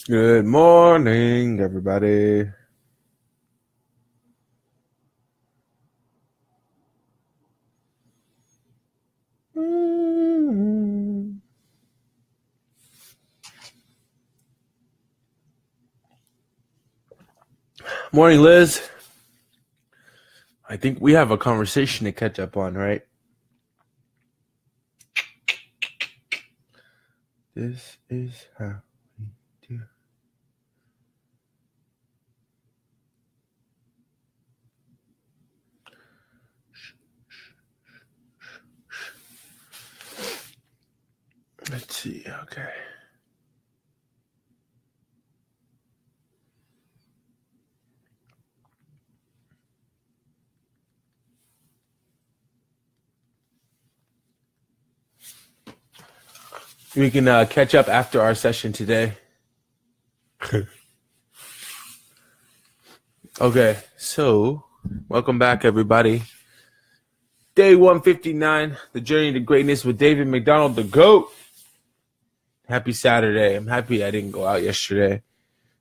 Good morning, everybody. Morning, Liz. I think we have a conversation to catch up on, right? This is how we do. Let's see. Okay. We can catch up after our session today. Okay, so welcome back, everybody. Day 159, the journey to greatness with David McDonald, the GOAT. Happy Saturday. I'm happy I didn't go out yesterday.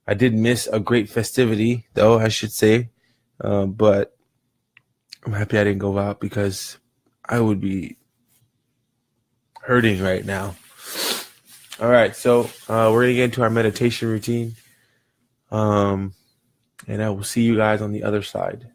I did miss a great festivity, though, I should say. But I'm happy I didn't go out because I would be hurting right now. All right, so we're going to get into our meditation routine. And I will see you guys on the other side.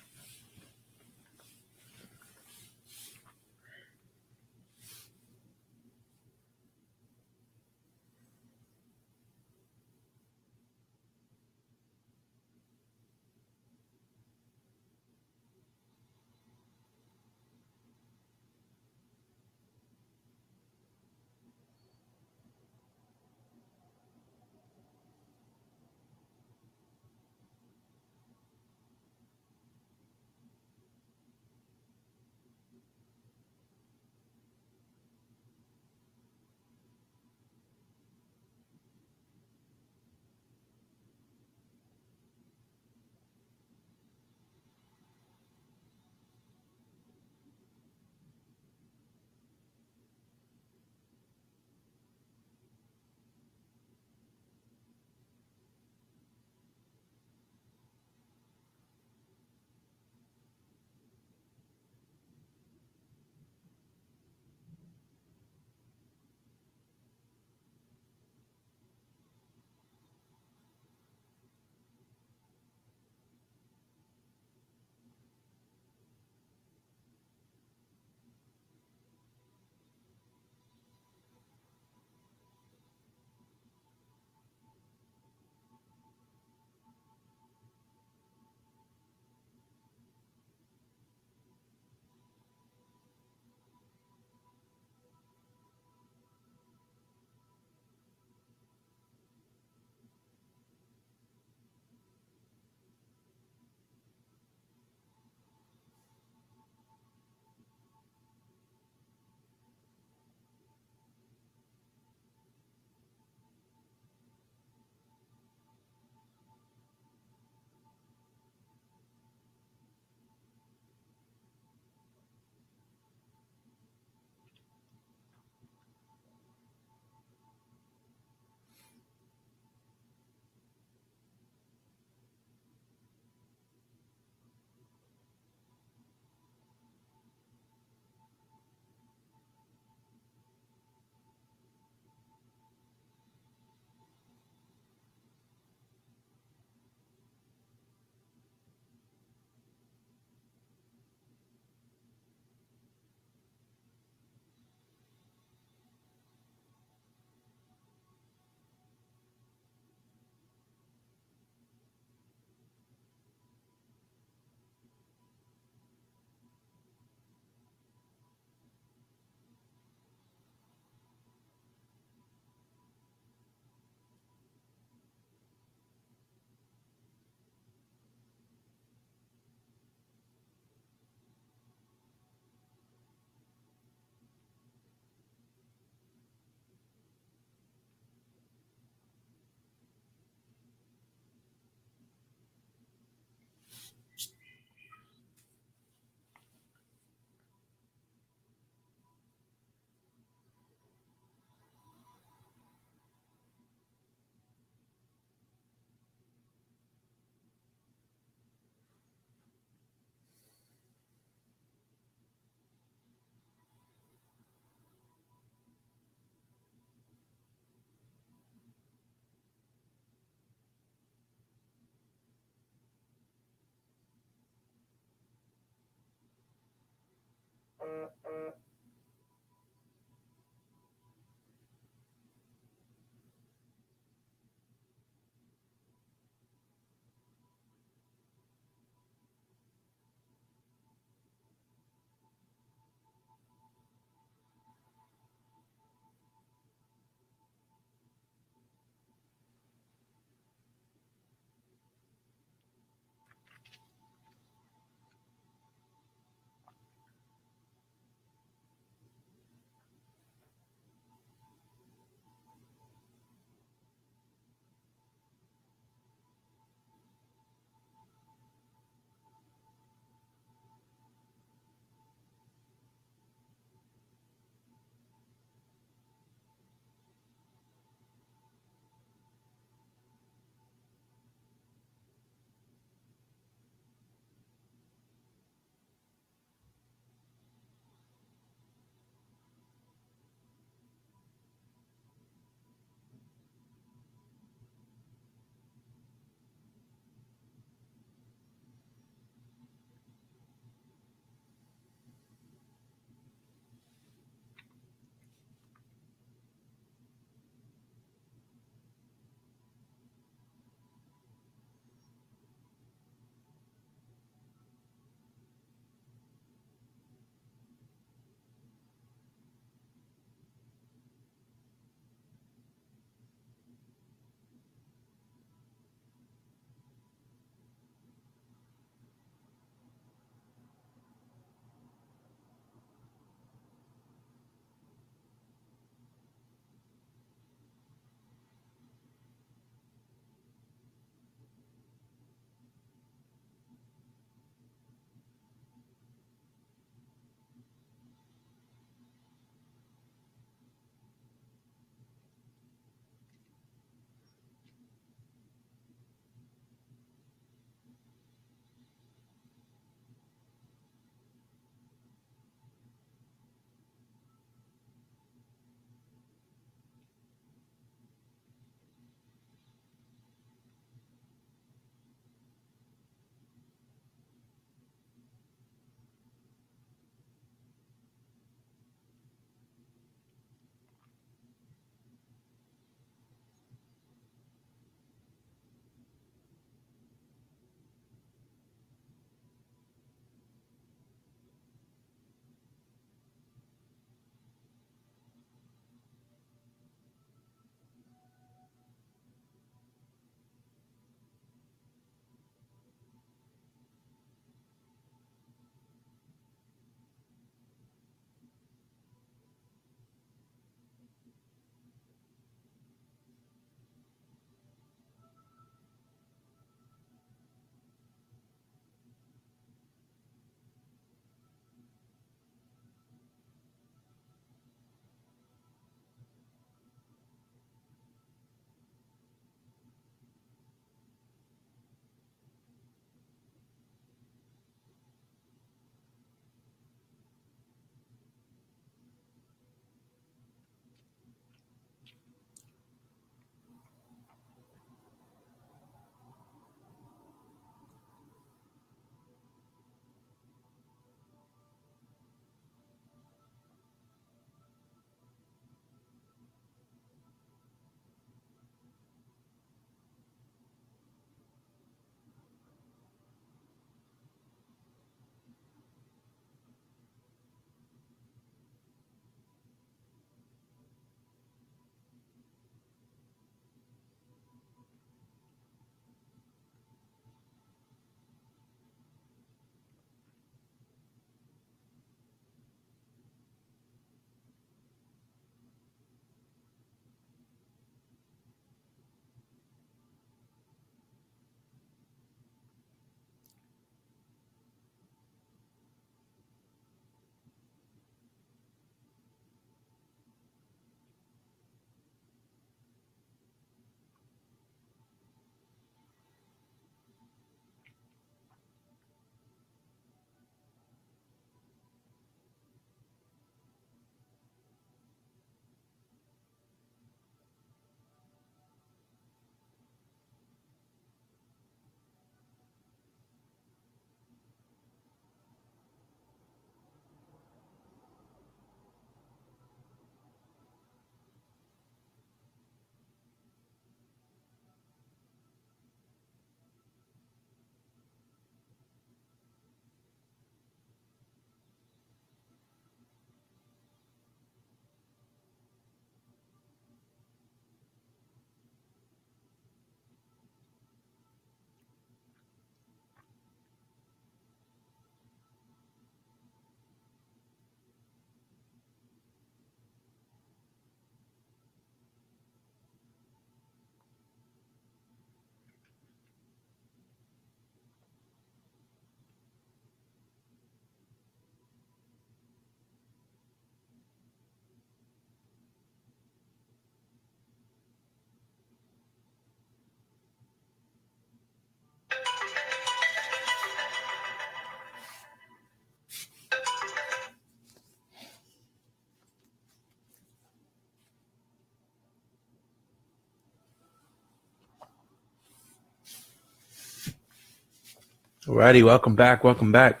Alrighty, welcome back. Welcome back.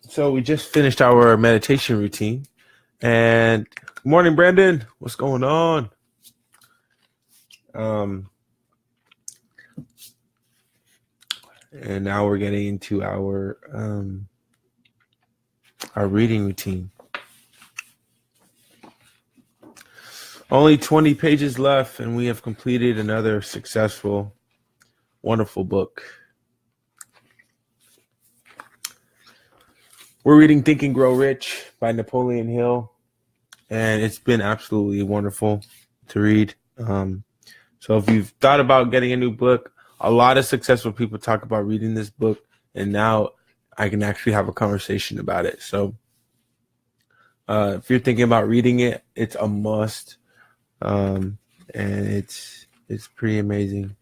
So we just finished our meditation routine. And good morning, Brandon. What's going on? And now we're getting into our reading routine. Only 20 pages left, and we have completed another successful, wonderful book. We're reading Think and Grow Rich by Napoleon Hill, and it's been absolutely wonderful to read. So if you've thought about getting a new book, a lot of successful people talk about reading this book, and now I can actually have a conversation about it. So if you're thinking about reading it, it's a must. And it's pretty amazing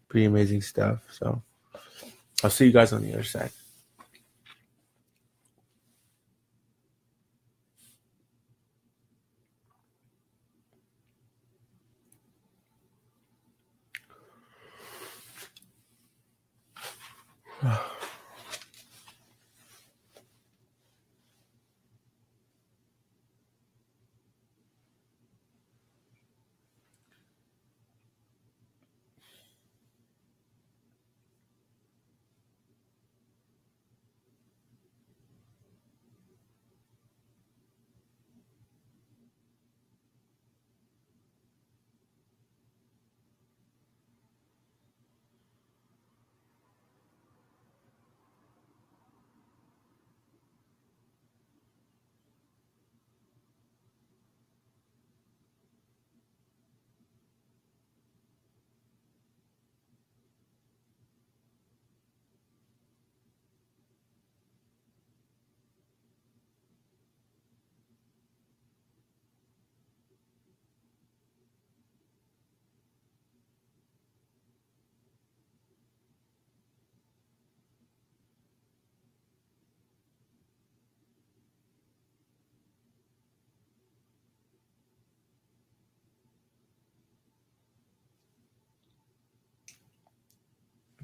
stuff. So I'll see you guys on the other side. I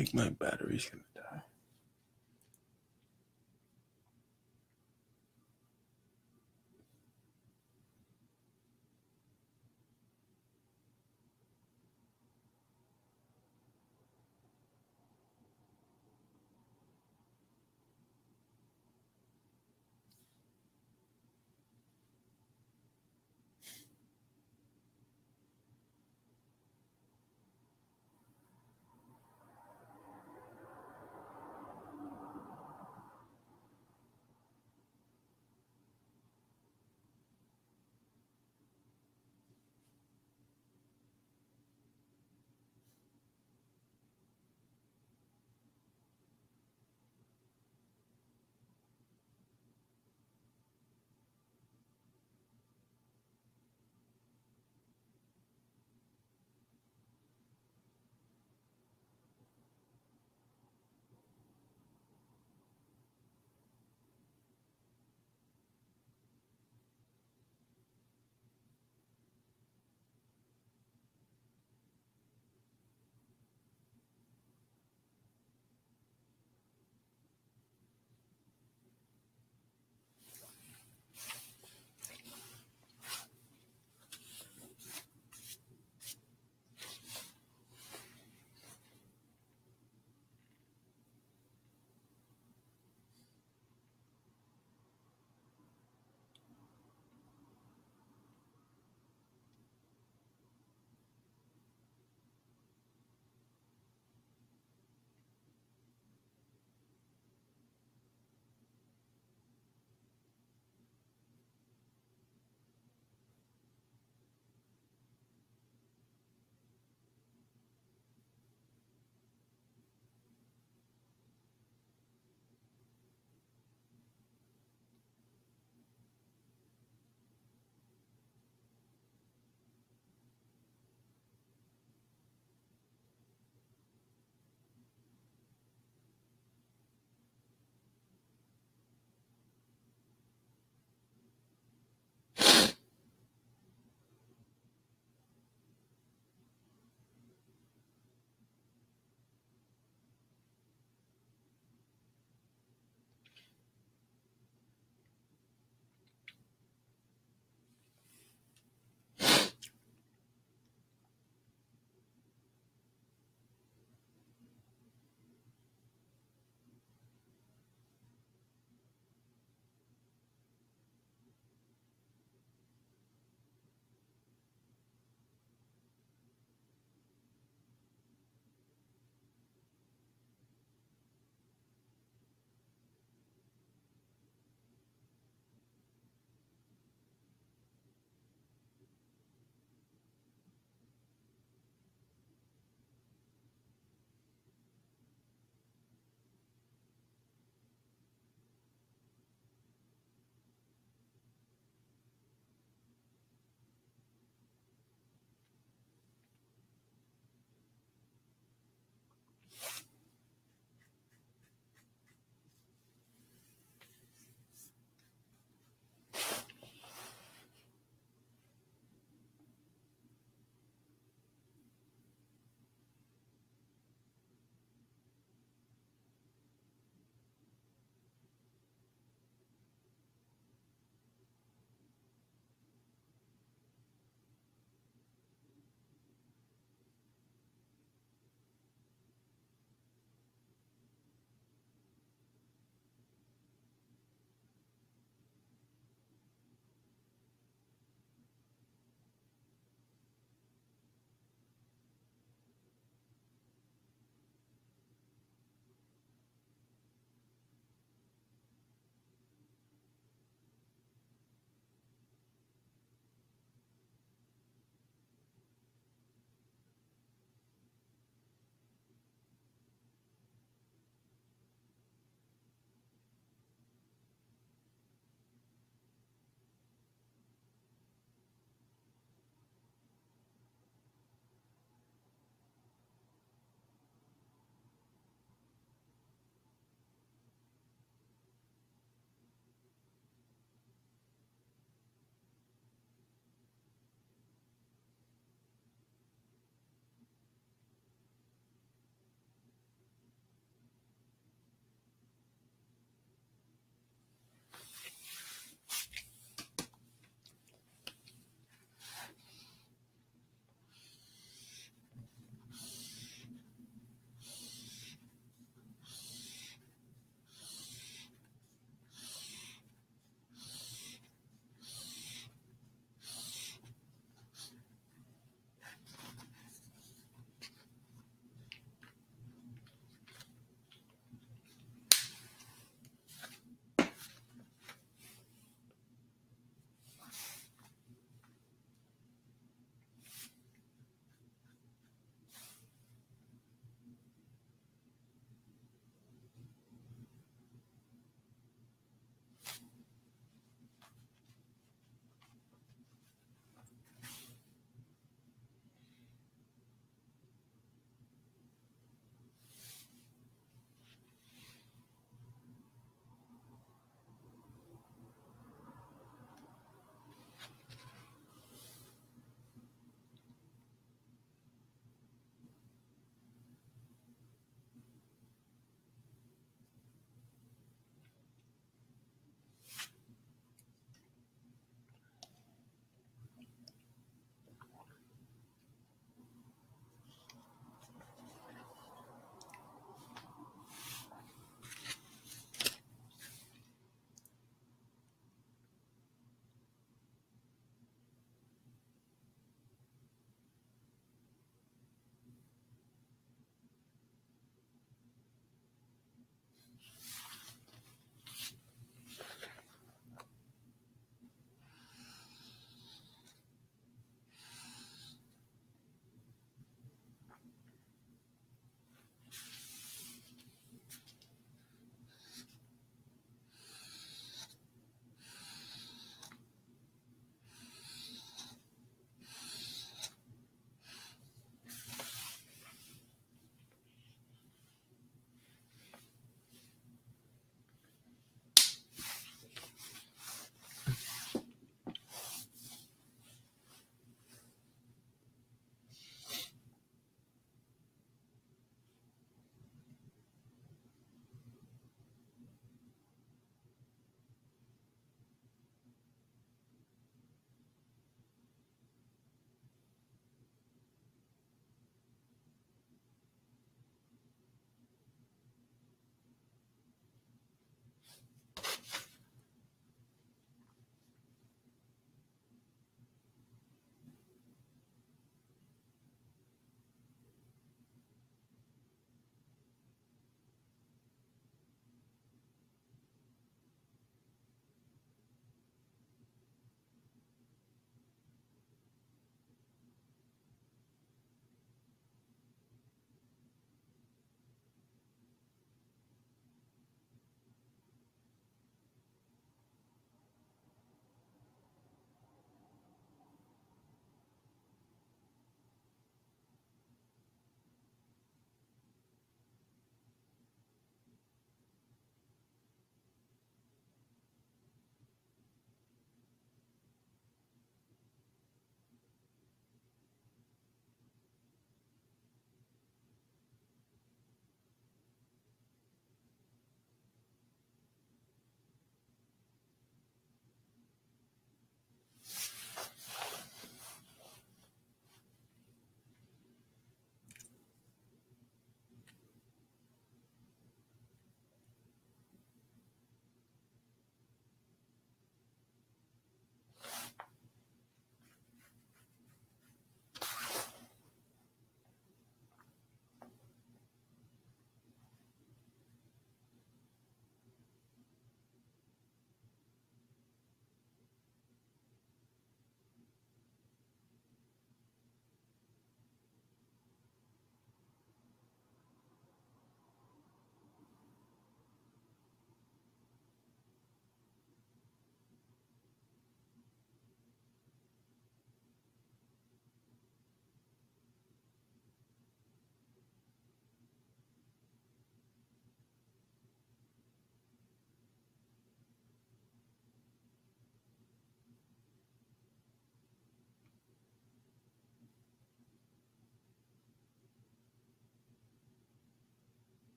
think my battery's gonna die.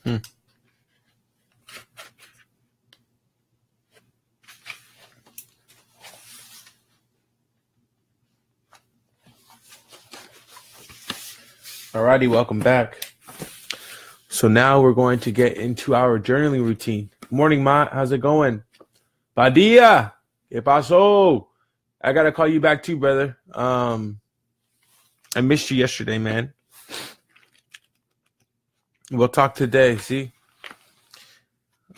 Hmm. Alrighty, welcome back. So now we're going to get into our journaling routine. Morning, Ma. How's it going? Padilla, ¿qué pasó? I gotta call you back too, brother. I missed you yesterday, man. We'll talk today. See?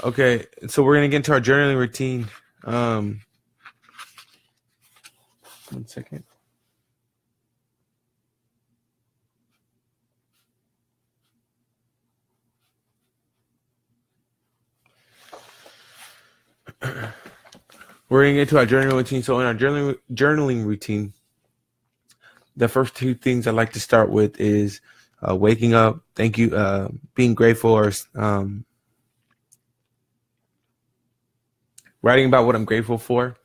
Okay, so we're gonna get into our journaling routine. 1 second. We're gonna get into our journaling routine. So in our journaling routine, the first two things I like to start with is waking up. Thank you, being grateful, or writing about what I'm grateful for.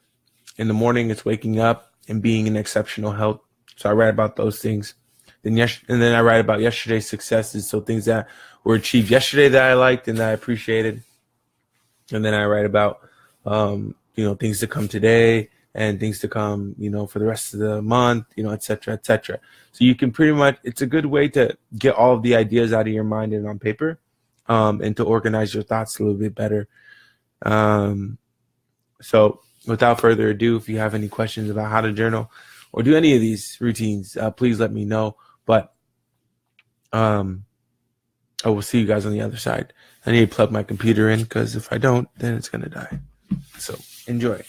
In the morning, it's waking up and being in exceptional health. So I write about those things. And then I write about yesterday's successes. So things that were achieved yesterday that I liked and that I appreciated. And then I write about, things to come today and things to come, for the rest of the month, et cetera, et cetera. So you can pretty much, it's a good way to get all of the ideas out of your mind and on paper, and to organize your thoughts a little bit better. So without further ado, if you have any questions about how to journal or do any of these routines, please let me know. But I will see you guys on the other side. I need to plug my computer in because if I don't, then it's going to die. So enjoy.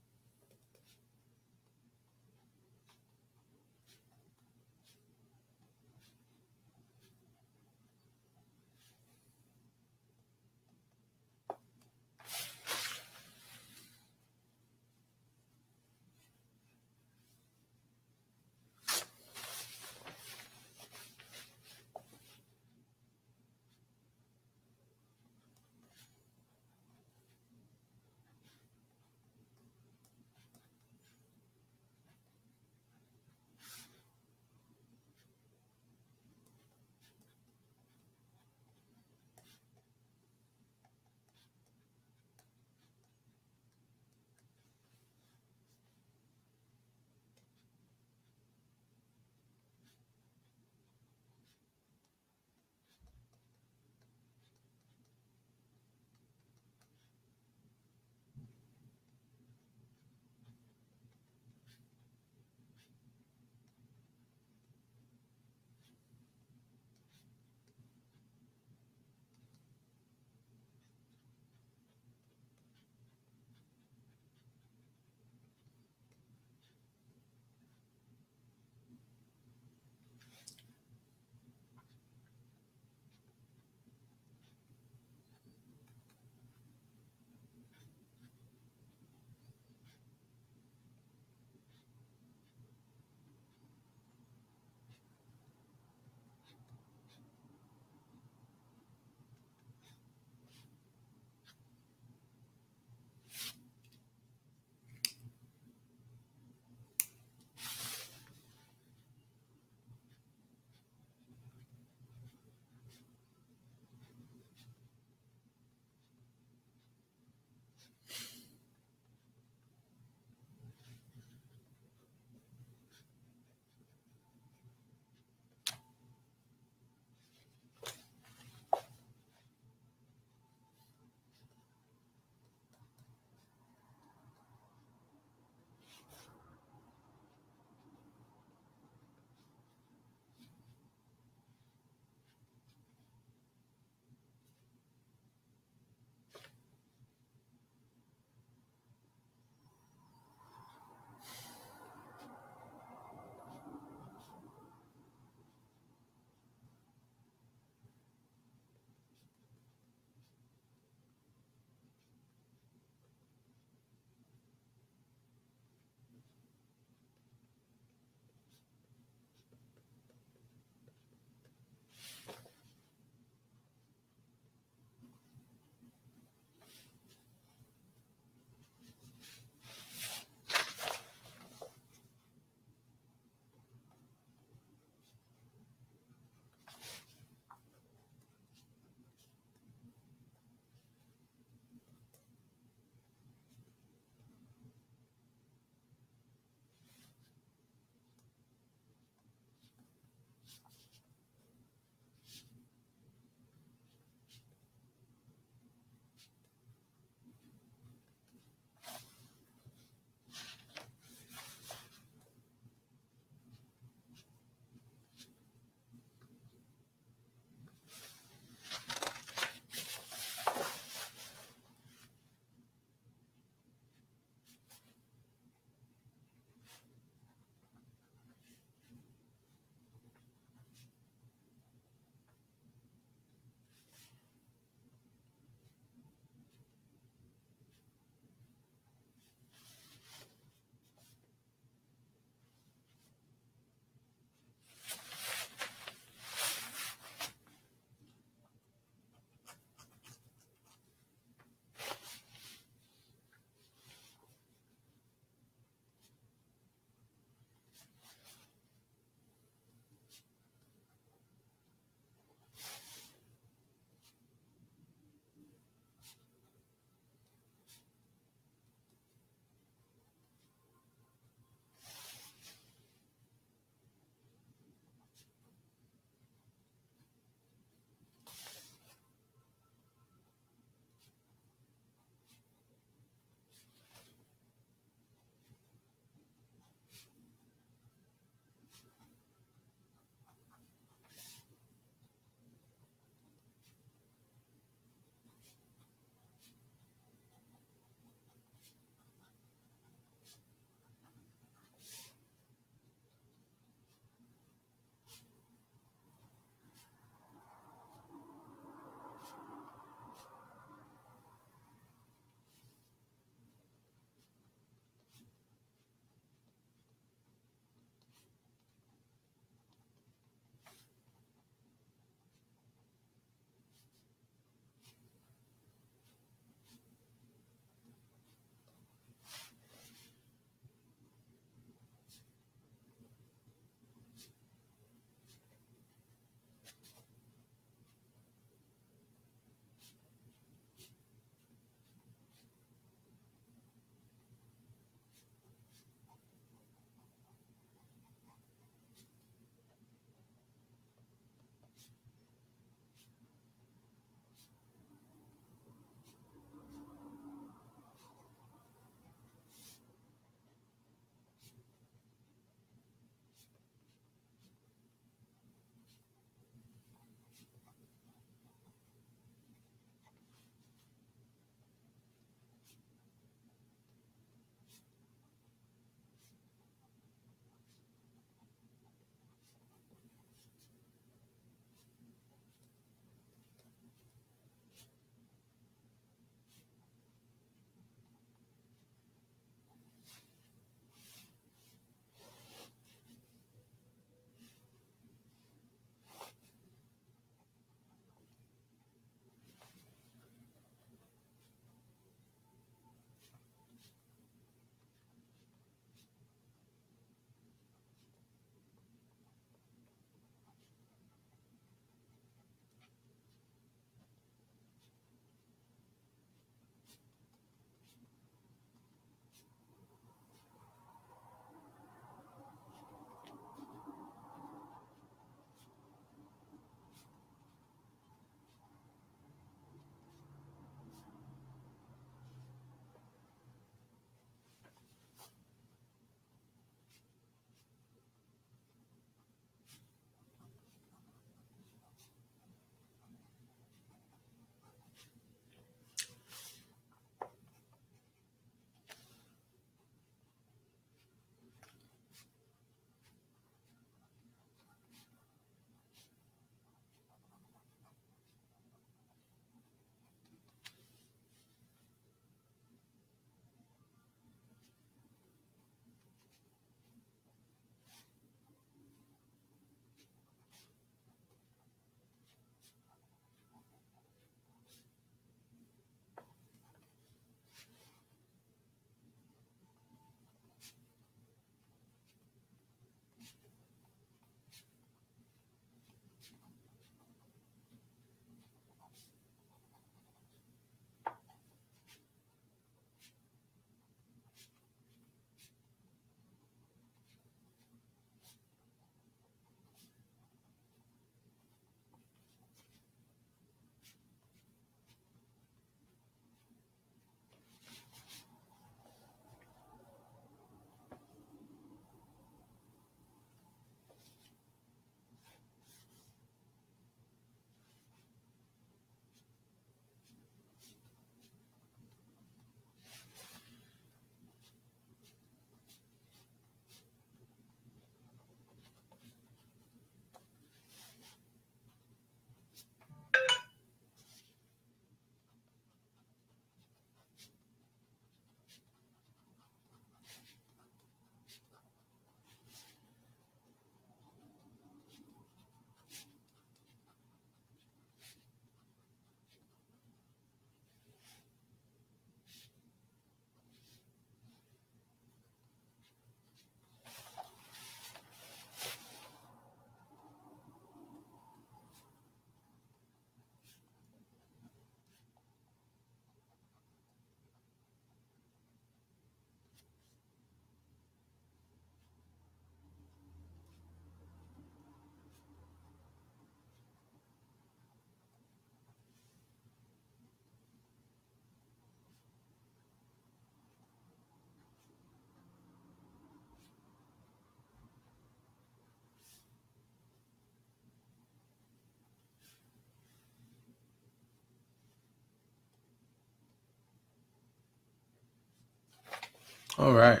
All right.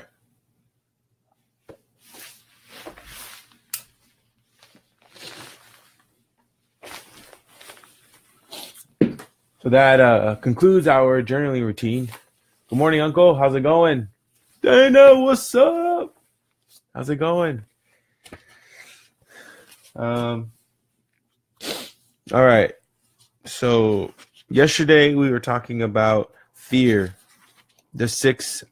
So that concludes our journaling routine. Good morning, Uncle. How's it going? Dana, what's up? How's it going? All right. So yesterday we were talking about fear, the six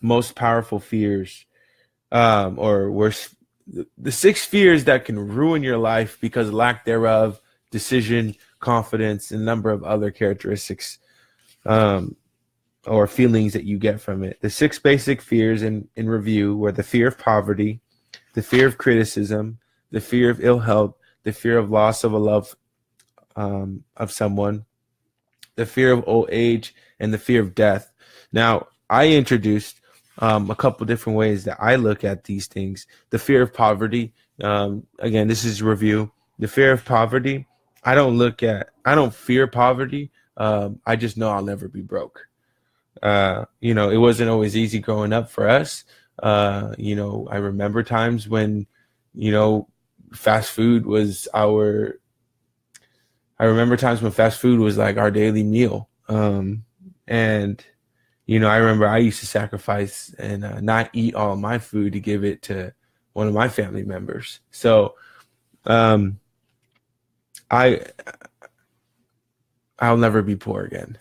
most powerful fears, or worse, the six fears that can ruin your life because of lack thereof, decision, confidence, and a number of other characteristics or feelings that you get from it. The six basic fears in review were the fear of poverty, the fear of criticism, the fear of ill health, the fear of loss of a love of someone, the fear of old age, and the fear of death. Now, I introduced a couple different ways that I look at these things. The fear of poverty, again, this is review. The fear of poverty, I don't fear poverty. I just know I'll never be broke. It wasn't always easy growing up for us. I remember times when, fast food was like our daily meal. And I remember I used to sacrifice and not eat all of my food to give it to one of my family members. So I'll never be poor again.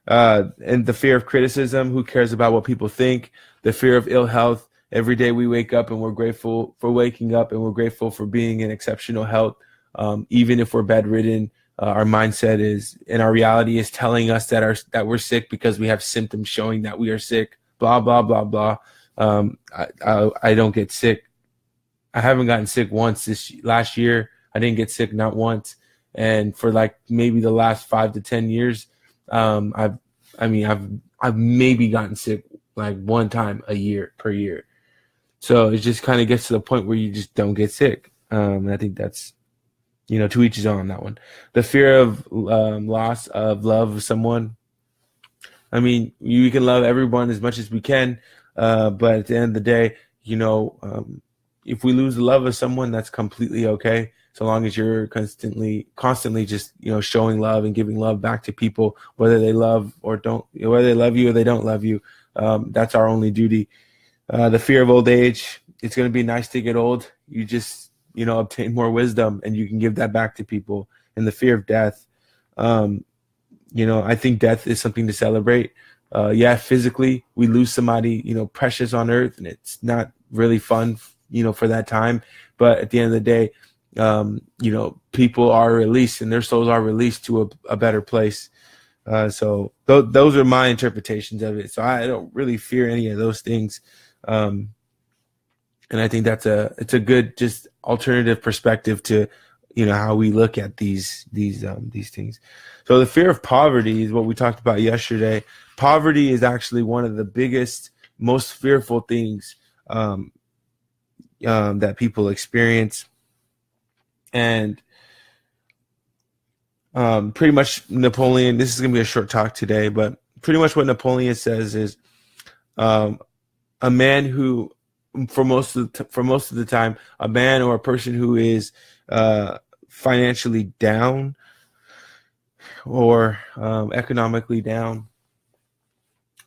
And the fear of criticism, who cares about what people think? The fear of ill health. Every day we wake up and we're grateful for waking up, and we're grateful for being in exceptional health. Even if we're bedridden, our mindset is, and our reality is telling us that we're sick because we have symptoms showing that we are sick, blah, blah, blah, blah. I don't get sick. I haven't gotten sick once this last year. I didn't get sick, not once. And for like maybe the last 5 to 10 years, I've maybe gotten sick like one time per year. So it just kind of gets to the point where you just don't get sick. And I think that's, to each his own on that one. The fear of loss of love of someone. I mean, you can love everyone as much as we can, but at the end of the day, if we lose the love of someone, that's completely okay. So long as you're constantly just, showing love and giving love back to people, whether they love or don't, whether they love you or they don't love you, that's our only duty. The fear of old age. It's going to be nice to get old. You just, obtain more wisdom and you can give that back to people. And the fear of death. I think death is something to celebrate. Physically we lose somebody, precious on earth, and it's not really fun, for that time. But at the end of the day, people are released and their souls are released to a better place. So those are my interpretations of it. So I don't really fear any of those things. And I think it's a good, just alternative perspective to, how we look at these things. So the fear of poverty is what we talked about yesterday. Poverty is actually one of the biggest, most fearful things, that people experience. And pretty much Napoleon, this is going to be a short talk today, but pretty much what Napoleon says is a man who, for most of the time, a man or a person who is financially down or economically down,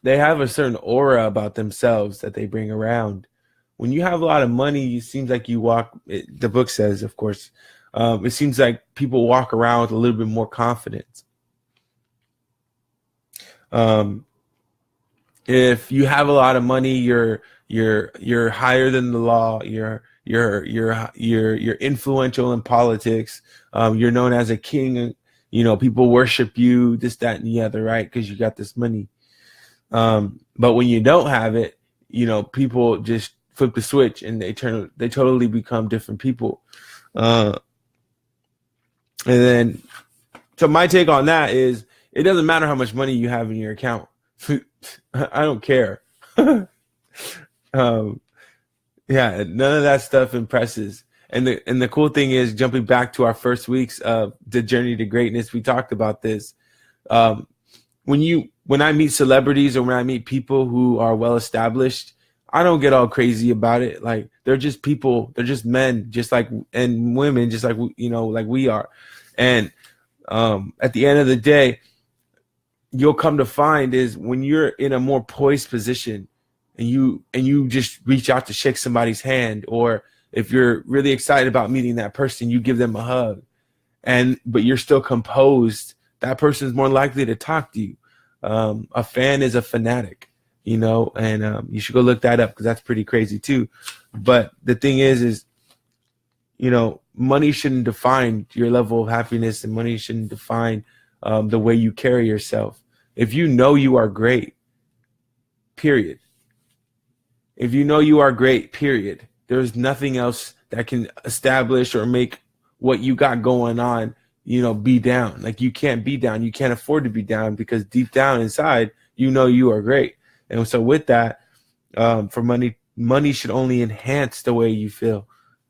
they have a certain aura about themselves that they bring around. When you have a lot of money, it seems like the book says, of course, it seems like people walk around with a little bit more confidence. If you have a lot of money, you're higher than the law. You're influential in politics. You're known as a king. People worship you, this, that, and the other, right? Because you got this money. But when you don't have it, people just flip the switch and they totally become different people. And then, so my take on that is, it doesn't matter how much money you have in your account. I don't care. None of that stuff impresses. And the cool thing is, jumping back to our first weeks of the journey to greatness, we talked about this. When when I meet celebrities or when I meet people who are well established, I don't get all crazy about it. Like, they're just people, they're just men, just like, and women, just like, like we are. And at the end of the day, you'll come to find is when you're in a more poised position and you just reach out to shake somebody's hand, or if you're really excited about meeting that person, you give them a hug, but you're still composed, that person is more likely to talk to you. A fan is a fanatic, and you should go look that up because that's pretty crazy too. But the thing is, money shouldn't define your level of happiness, and money shouldn't define the way you carry yourself. If you know you are great, period. If you know you are great, period, there's nothing else that can establish or make what you got going on, be down. Like, you can't be down. You can't afford to be down because deep down inside, you are great. And so with that, for money should only enhance the way you feel.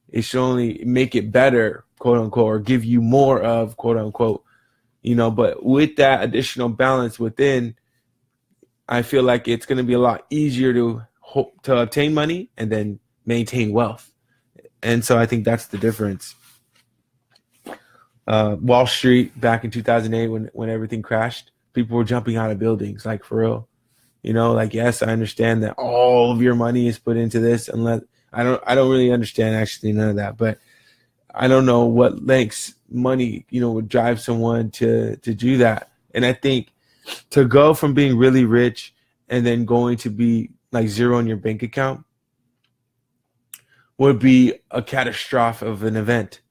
It should only make it better, quote unquote, or give you more of, quote unquote, but with that additional balance within, I feel like it's going to be a lot easier to obtain money and then maintain wealth. And so I think that's the difference. Wall Street back in 2008, when everything crashed, people were jumping out of buildings, like, for real. Yes, I understand that all of your money is put into this, unless I don't really understand actually none of that, but I don't know what lengths money, would drive someone to do that. And I think to go from being really rich and then going to be like zero in your bank account would be a catastrophe of an event.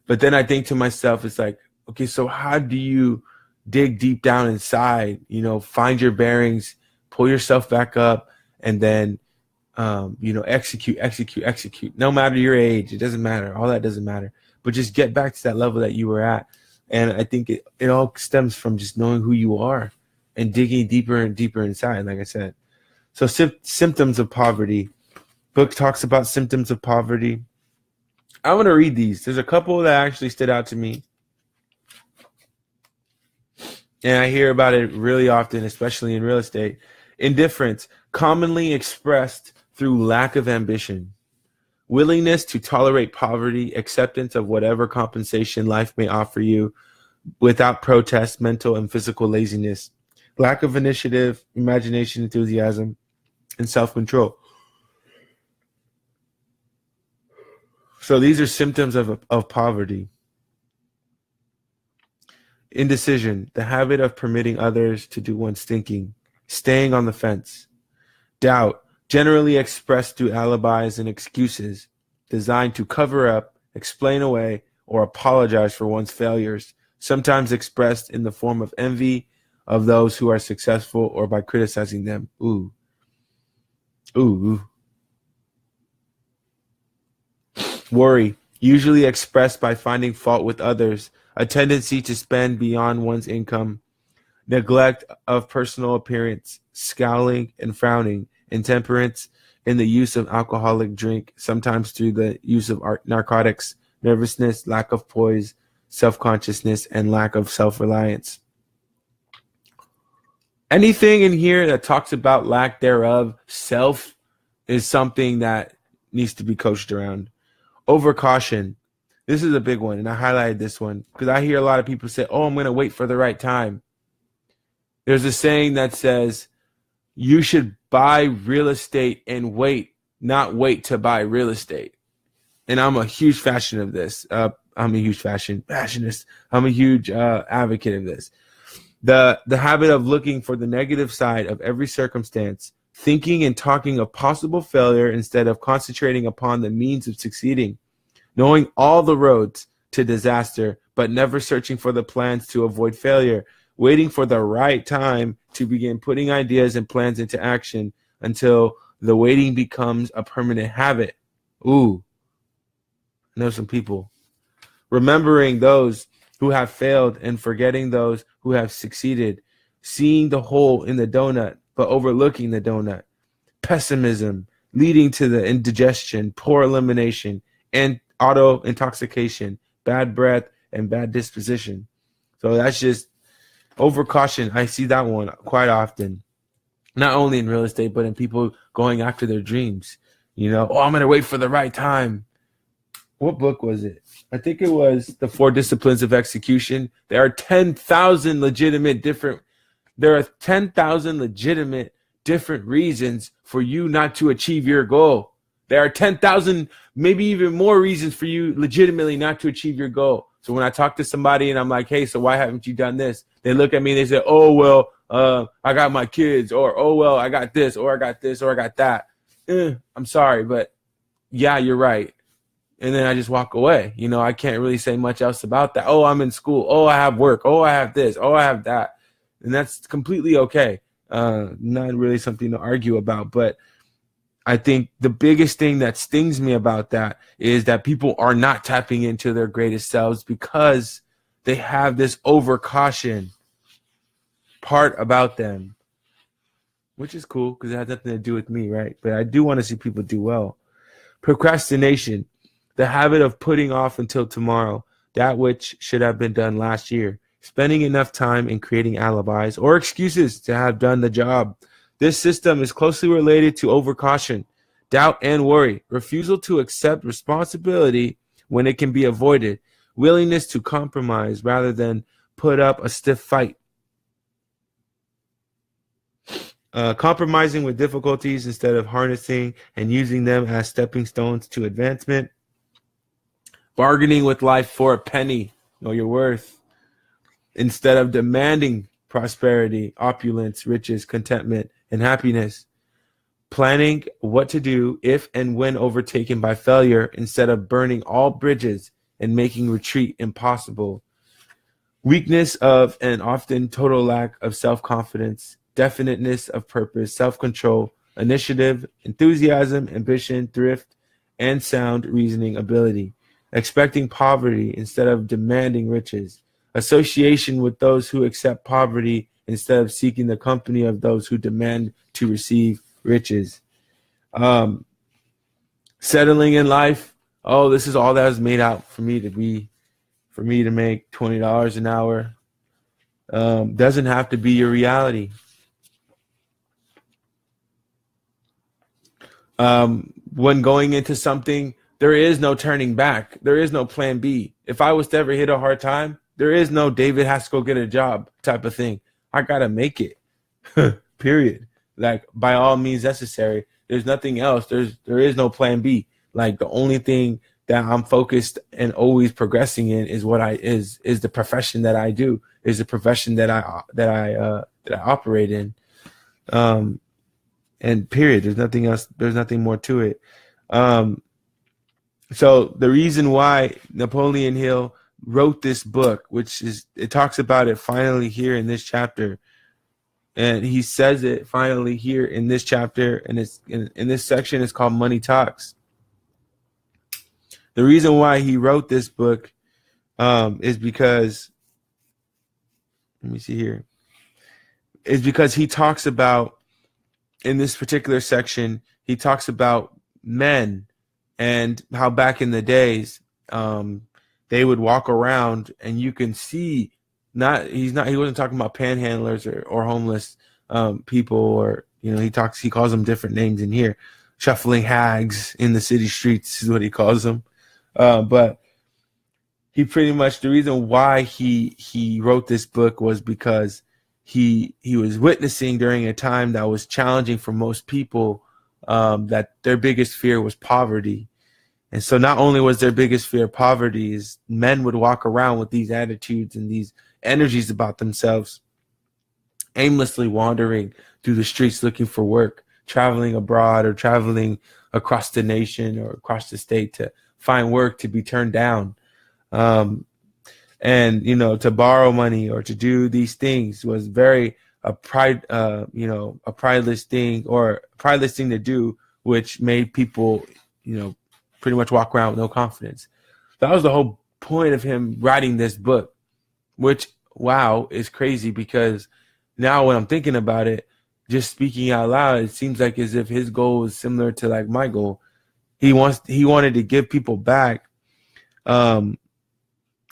But then I think to myself, it's like, okay, so how do you dig deep down inside, find your bearings, pull yourself back up, and then, execute. No matter your age, it doesn't matter. All that doesn't matter. But just get back to that level that you were at. And I think it all stems from just knowing who you are and digging deeper and deeper inside, like I said. So symptoms of poverty. Book talks about symptoms of poverty. I want to read these. There's a couple that actually stood out to me. And I hear about it really often, especially in real estate. Indifference, commonly expressed through lack of ambition. Willingness to tolerate poverty, acceptance of whatever compensation life may offer you without protest, mental and physical laziness. Lack of initiative, imagination, enthusiasm, and self-control. So these are symptoms of poverty. Indecision, the habit of permitting others to do one's thinking, staying on the fence. Doubt, generally expressed through alibis and excuses, designed to cover up, explain away, or apologize for one's failures, sometimes expressed in the form of envy of those who are successful or by criticizing them. Ooh. Worry, usually expressed by finding fault with others, a tendency to spend beyond one's income, neglect of personal appearance, scowling and frowning, intemperance in the use of alcoholic drink, sometimes through the use of narcotics, nervousness, lack of poise, self-consciousness, and lack of self-reliance. Anything in here that talks about lack thereof, self, is something that needs to be coached around. Overcaution. This is a big one, and I highlighted this one because I hear a lot of people say, oh, I'm going to wait for the right time. There's a saying that says, you should buy real estate and wait, not wait to buy real estate. And I'm a huge fan of this. I'm a huge fashionist. I'm a huge advocate of this. The habit of looking for the negative side of every circumstance, thinking and talking of possible failure instead of concentrating upon the means of succeeding, knowing all the roads to disaster, but never searching for the plans to avoid failure, waiting for the right time to begin putting ideas and plans into action until the waiting becomes a permanent habit. Ooh, I know some people. Remembering those who have failed and forgetting those who have succeeded, seeing the hole in the donut, but overlooking the donut. Pessimism, leading to the indigestion, poor elimination, and auto intoxication, bad breath, and bad disposition. So that's just Overcaution. I see that one quite often, not only in real estate, but in people going after their dreams. Oh, I'm going to wait for the right time. What book was it? I think it was The 4 Disciplines of Execution. There are 10,000 legitimate different reasons for you not to achieve your goal. There are 10,000, maybe even more reasons for you legitimately not to achieve your goal. So when I talk to somebody and I'm like, hey, so why haven't you done this? They look at me and they say, oh, well, I got my kids, or, oh, well, I got this, or I got this, or I got that. I'm sorry, but yeah, you're right. And then I just walk away. I can't really say much else about that. Oh, I'm in school. Oh, I have work. Oh, I have this. Oh, I have that. And that's completely okay. Not really something to argue about. But I think the biggest thing that stings me about that is that people are not tapping into their greatest selves because they have this overcaution part about them, which is cool because it has nothing to do with me, right? But I do want to see people do well. Procrastination, the habit of putting off until tomorrow that which should have been done last year, spending enough time in creating alibis or excuses to have done the job. This system is closely related to overcaution, doubt, and worry, refusal to accept responsibility when it can be avoided, willingness to compromise rather than put up a stiff fight, compromising with difficulties instead of harnessing and using them as stepping stones to advancement, bargaining with life for a penny, know your worth, instead of demanding prosperity, opulence, riches, contentment, and happiness, planning what to do if and when overtaken by failure instead of burning all bridges and making retreat impossible, weakness of and often total lack of self-confidence, definiteness of purpose, self-control, initiative, enthusiasm, ambition, thrift, and sound reasoning ability, expecting poverty instead of demanding riches, association with those who accept poverty instead of seeking the company of those who demand to receive riches, settling in life. Oh, this is all that was made out for me to make $20 an hour. Doesn't have to be your reality. When going into something, there is no turning back. There is no plan B. If I was to ever hit a hard time, there is no David has to go get a job type of thing. I got to make it, period. Like, by all means necessary. There's nothing else. There is no plan B. Like, the only thing that I'm focused and always progressing in is what is the profession that I do, is the profession that I operate in. And period. There's nothing else. There's nothing more to it. So the reason why Napoleon Hill wrote this book, it talks about it finally here in this chapter. And he says it finally here in this chapter, and it's in this section. It's called Money Talks. The reason why he wrote this book is because, let me see here, is because he talks about, in this particular section, he talks about men and how back in the days they would walk around and you can see, he wasn't talking about panhandlers or homeless people, or he calls them different names in here, shuffling hags in the city streets is what he calls them. But he pretty much, the reason why he wrote this book was because he was witnessing during a time that was challenging for most people, that their biggest fear was poverty. And so not only was their biggest fear poverty, is men would walk around with these attitudes and these energies about themselves, aimlessly wandering through the streets looking for work, traveling abroad or traveling across the nation or across the state to find work, to be turned down. And, to borrow money or to do these things was very a prideless thing, or a prideless thing to do, which made people, pretty much walk around with no confidence. That was the whole point of him writing this book, which, wow, is crazy, because now when I'm thinking about it, just speaking out loud, it seems like as if his goal is similar to like my goal. He wanted to give people back, and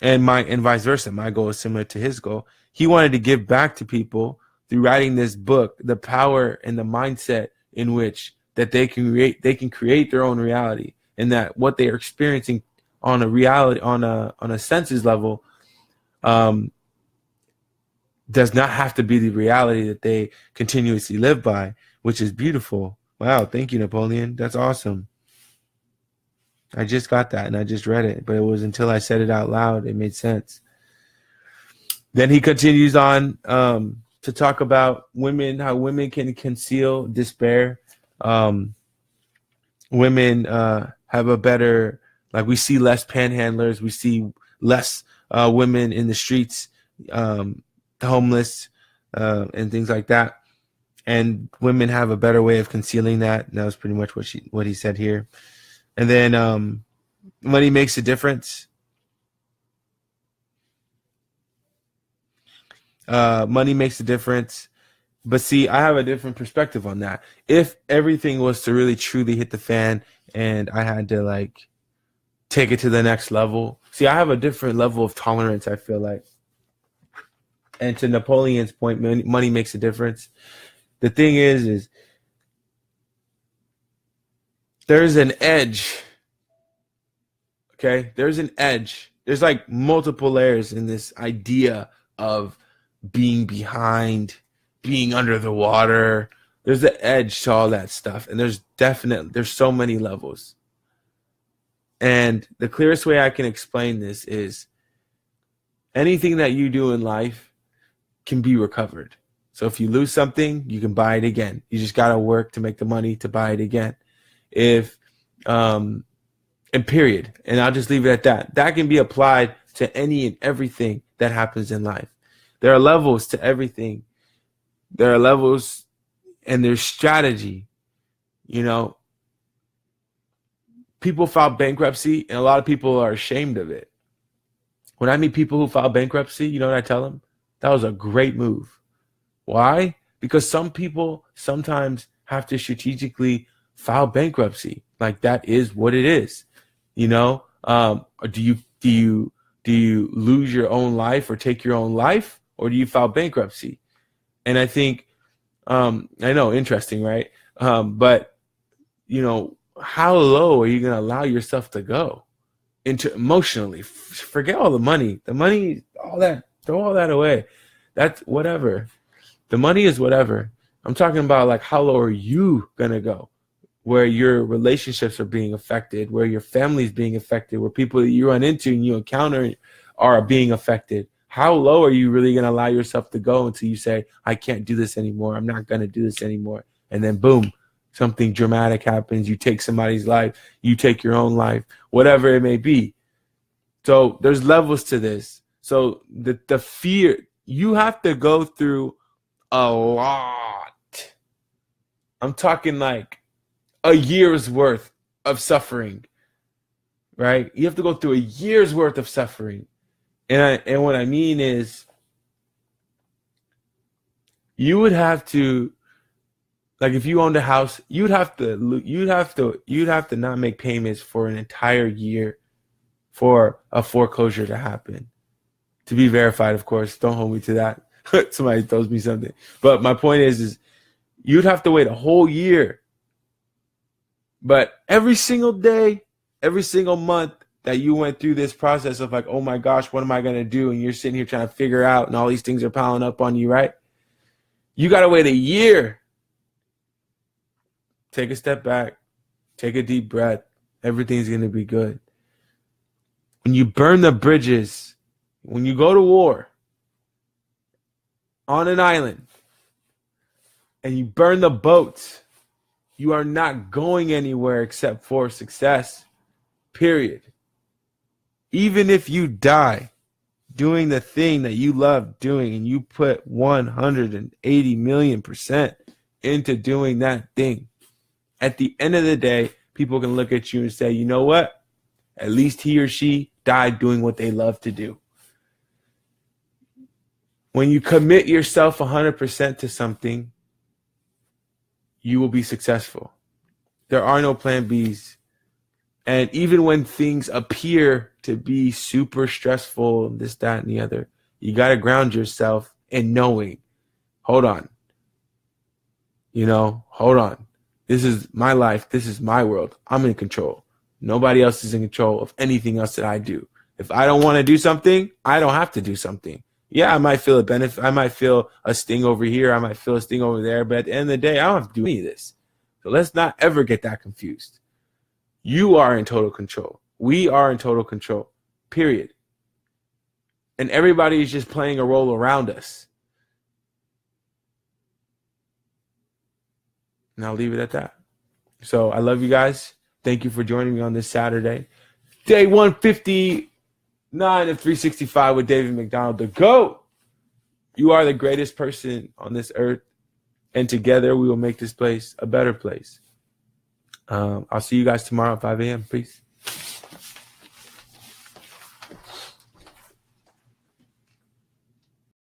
vice versa. My goal is similar to his goal. he wanted to give back to people through writing this book, the power and the mindset in which that they can create their own reality, and that what they are experiencing on a reality, on a senses level, does not have to be the reality that they continuously live by, which is beautiful. Wow, thank you, Napoleon. That's awesome. I just got that and I just read it, but it was until I said it out loud it made sense. Then he continues on to talk about women, how women can conceal despair. Women have a better, like, we see less panhandlers, we see less women in the streets, homeless, and things like that. And women have a better way of concealing that. And that was pretty much what he said here. And then money makes a difference. Money makes a difference. But see, I have a different perspective on that. If everything was to really truly hit the fan and I had to like take it to the next level. See, I have a different level of tolerance, I feel like. And to Napoleon's point, money makes a difference. The thing is there's an edge. Okay? There's an edge. There's like multiple layers in this idea of being behind, being under the water. There's the edge to all that stuff. And there's so many levels. And the clearest way I can explain this is anything that you do in life can be recovered. So if you lose something, you can buy it again. You just got to work to make the money to buy it again. And period. And I'll just leave it at that. That can be applied to any and everything that happens in life. There are levels to everything. There are levels and there's strategy. You know, people file bankruptcy and a lot of people are ashamed of it. When I meet people who file bankruptcy, you know what I tell them? That was a great move. Why? Because some people sometimes have to strategically file bankruptcy. Like, that is what it is. You know, do you lose your own life or take your own life, or do you file bankruptcy? And I think, I know, interesting, right? But you know, how low are you going to allow yourself to go into emotionally? Forget all the money, all that. Throw all that away. That's whatever. The money is whatever. I'm talking about, like, how low are you going to go? Where your relationships are being affected, where your family is being affected, where people that you run into and you encounter are being affected. How low are you really going to allow yourself to go until you say, I can't do this anymore. I'm not going to do this anymore. And then boom, something dramatic happens. You take somebody's life. You take your own life, whatever it may be. So there's levels to this. So the fear, you have to go through a lot. I'm talking like a year's worth of suffering, right? You have to go through a year's worth of suffering. And what I mean is, you would have to, like, if you owned a house, you'd have to not make payments for an entire year for a foreclosure to happen. To be verified, of course. Don't hold me to that. Somebody throws me something. But my point is you'd have to wait a whole year. But every single day, every single month that you went through this process of like, oh my gosh, what am I going to do? And you're sitting here trying to figure out, and all these things are piling up on you, right? You got to wait a year. Take a step back. Take a deep breath. Everything's going to be good. When you burn the bridges, when you go to war on an island and you burn the boats, you are not going anywhere except for success, period. Even if you die doing the thing that you love doing and you put 180 million% into doing that thing, at the end of the day, people can look at you and say, you know what? At least he or she died doing what they love to do. When you commit yourself 100% to something, you will be successful. There are no plan Bs. And even when things appear to be super stressful, this, that, and the other, You got to ground yourself in knowing, hold on. Hold on. This is my life. This is my world. I'm in control. Nobody else is in control of anything else that I do. If I don't want to do something, I don't have to do something. Yeah, I might feel a benefit. I might feel a sting over here. I might feel a sting over there. But at the end of the day, I don't have to do any of this. So let's not ever get that confused. You are in total control. We are in total control. Period. And everybody is just playing a role around us. And I'll leave it at that. So I love you guys. Thank you for joining me on this Saturday. Day 159 of 365 with David McDonald, the GOAT. You are the greatest person on this earth. And together we will make this place a better place. I'll see you guys tomorrow at 5 a.m. Peace.